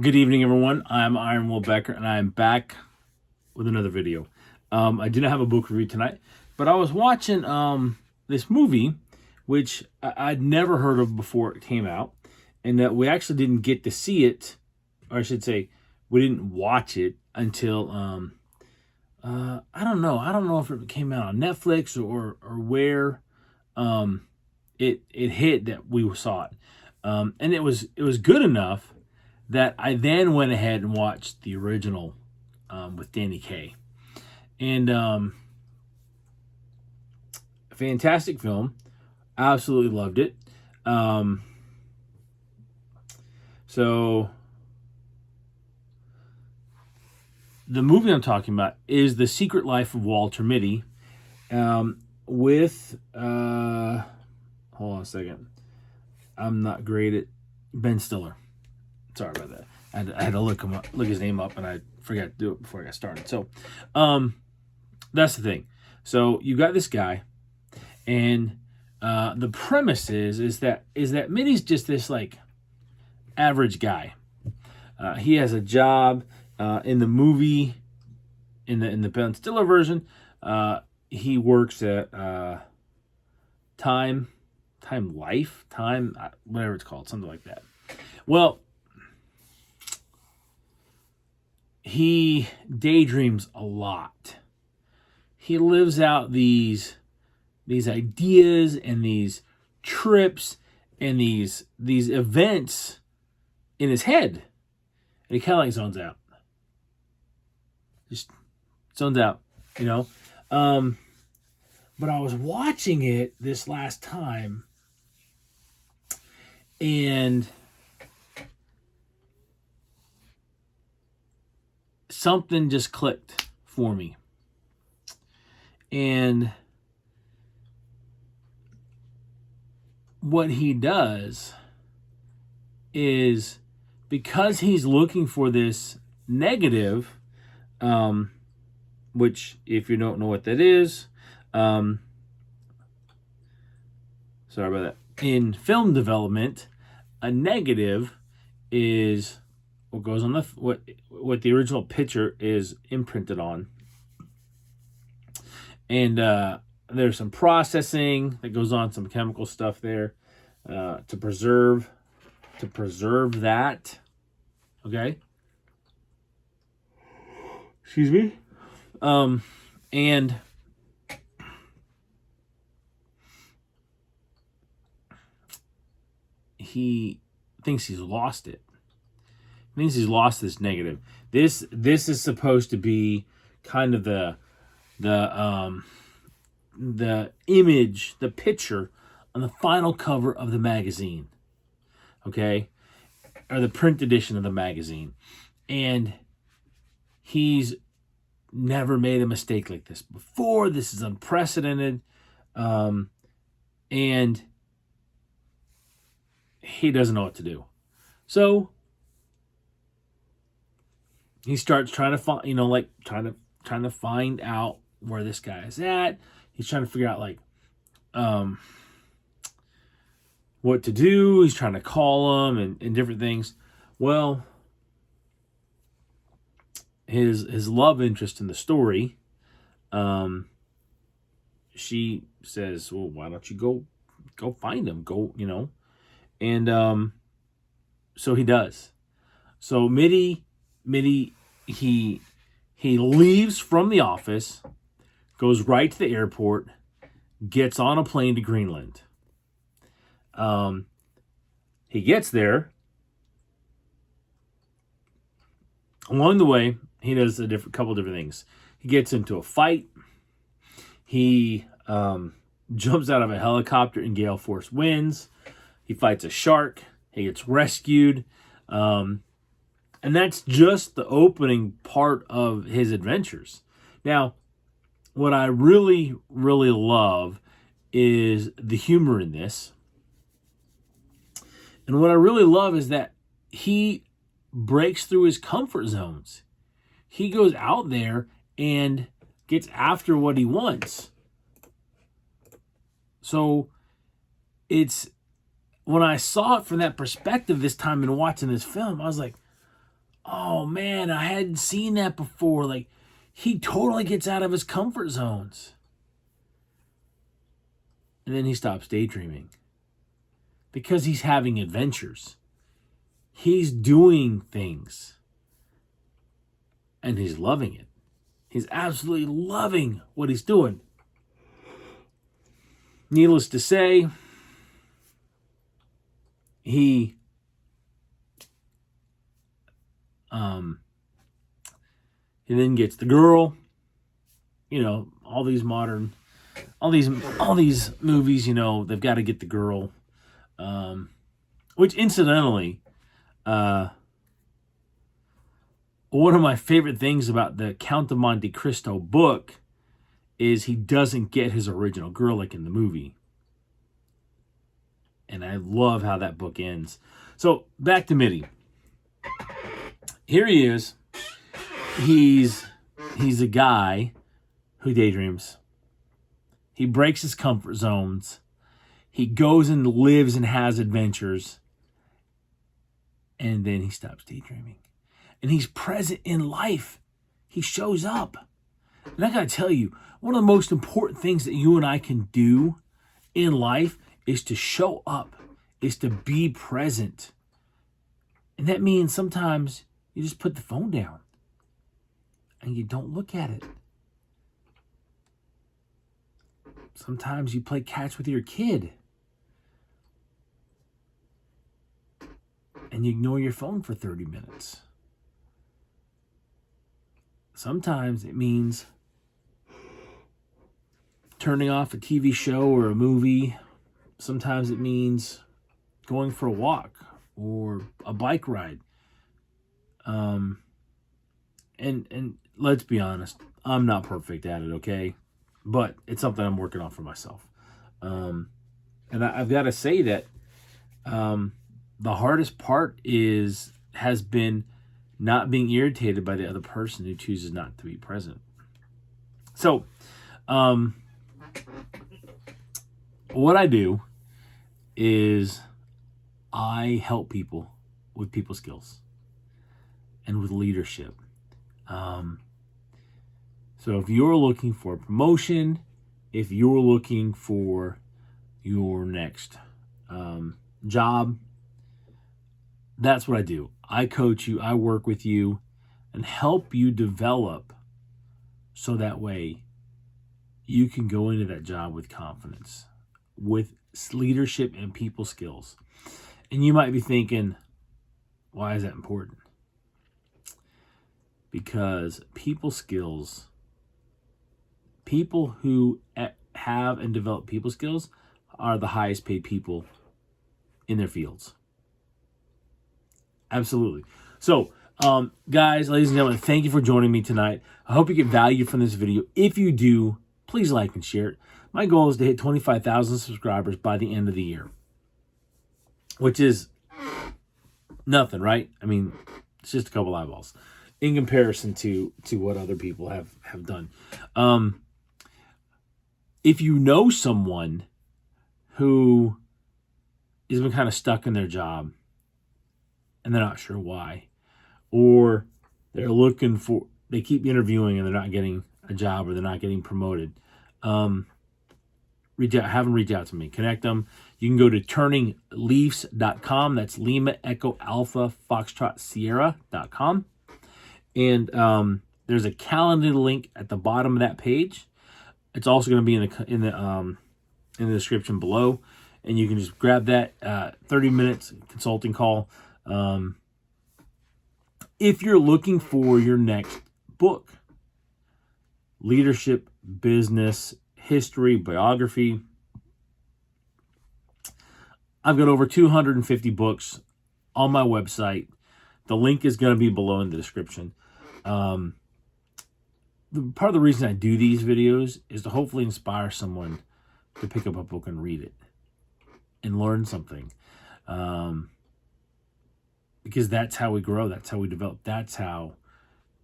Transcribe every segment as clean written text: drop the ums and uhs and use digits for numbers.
Good evening, everyone. I'm Iron Will Becker, and I'm back with another video. I did not have a book review tonight, but I was watching this movie, which I'd never heard of before it came out, and that we actually didn't get to see it, or I should say, we didn't watch it until I don't know. I don't know if it came out on Netflix or where it hit that we saw it, and it was good enough that I then went ahead and watched the original with Danny Kaye. And fantastic film. Absolutely loved it. So the movie I'm talking about is The Secret Life of Walter Mitty with, hold on a second. I'm not great at Ben Stiller. Sorry about that. I had to look his name up, and I forgot to do it before I got started. So, that's the thing. So you got this guy, and the premise is that Mitty's just this like average guy. He has a job in the movie, in the Ben Stiller version. He works at Time Life, whatever it's called, something like that. Well, he daydreams a lot. He lives out these ideas and these trips and these events in his head. And he kind of like zones out. Just zones out, you know. But I was watching it this last time, and something just clicked for me. And what he does is, because he's looking for this negative, which, if you don't know what that is, sorry about that. In film development, a negative is what goes on what the original picture is imprinted on, and there's some processing that goes on, some chemical stuff there to preserve that. Okay, excuse me, and he thinks he's lost it. Means he's lost this negative. This is supposed to be kind of the image, the picture on the final cover of the magazine, okay, or the print edition of the magazine, and he's never made a mistake like this before. This is unprecedented, and he doesn't know what to do. So he starts trying to find, trying to find out where this guy is at. He's trying to figure out what to do. He's trying to call him and different things. Well, his love interest in the story, she says, "Well, why don't you go find him? Go, and so he does. So Mitty, he leaves from the office, goes right to the airport, gets on a plane to Greenland. He gets there. Along the way, he does couple different things. He gets into a fight. He jumps out of a helicopter in gale force winds. He fights a shark. He gets rescued. And that's just the opening part of his adventures. Now, what I really, really love is the humor in this. And what I really love is that he breaks through his comfort zones. He goes out there and gets after what he wants. So it's, when I saw it from that perspective this time in watching this film, I was like, oh man, I hadn't seen that before. Like, he totally gets out of his comfort zones. And then he stops daydreaming because he's having adventures. He's doing things. And he's loving it. He's absolutely loving what he's doing. Needless to say, he then gets the girl. You know, all these movies, you know, they've got to get the girl. Which incidentally, one of my favorite things about the Count of Monte Cristo book is he doesn't get his original girl like in the movie. And I love how that book ends. So, back to Mitty. Here he is. He's a guy who daydreams. He breaks his comfort zones. He goes and lives and has adventures. And then he stops daydreaming. And he's present in life. He shows up. And I got to tell you, one of the most important things that you and I can do in life is to show up, is to be present. And that means sometimes you just put the phone down and you don't look at it. Sometimes you play catch with your kid and you ignore your phone for 30 minutes. Sometimes it means turning off a TV show or a movie. Sometimes it means going for a walk or a bike ride. And let's be honest, I'm not perfect at it, okay? But it's something I'm working on for myself. And I've got to say that the hardest part has been not being irritated by the other person who chooses not to be present. So, what I do is I help people with people skills and with leadership. So if you're looking for a promotion, if you're looking for your next job, that's what I do. I coach you, I work with you, and help you develop so that way you can go into that job with confidence, with leadership and people skills. And you might be thinking, why is that important? Because people skills, people who have and develop people skills are the highest paid people in their fields. Absolutely. So, guys, ladies and gentlemen, thank you for joining me tonight. I hope you get value from this video. If you do, please like and share it. My goal is to hit 25,000 subscribers by the end of the year, which is nothing, right? I mean, it's just a couple eyeballs in comparison to what other people have done. If you know someone who has been kind of stuck in their job and they're not sure why, or they keep interviewing and they're not getting a job or they're not getting promoted, have them reach out to me, connect them. You can go to turningleafs.com. That's Lima Echo Alpha Foxtrot Sierra.com. And there's a calendar link at the bottom of that page. It's also going to be in the description below, and you can just grab that 30 minutes consulting call. If you're looking for your next book, leadership, business, history, biography, I've got over 250 books on my website. The link is going to be below in the description. Part of the reason I do these videos is to hopefully inspire someone to pick up a book and read it and learn something. Because that's how we grow. That's how we develop. That's how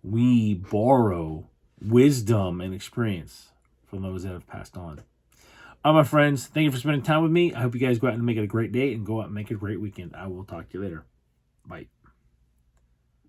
we borrow wisdom and experience from those that have passed on. All right, my friends, thank you for spending time with me. I hope you guys go out and make it a great day and go out and make it a great weekend. I will talk to you later. Bye.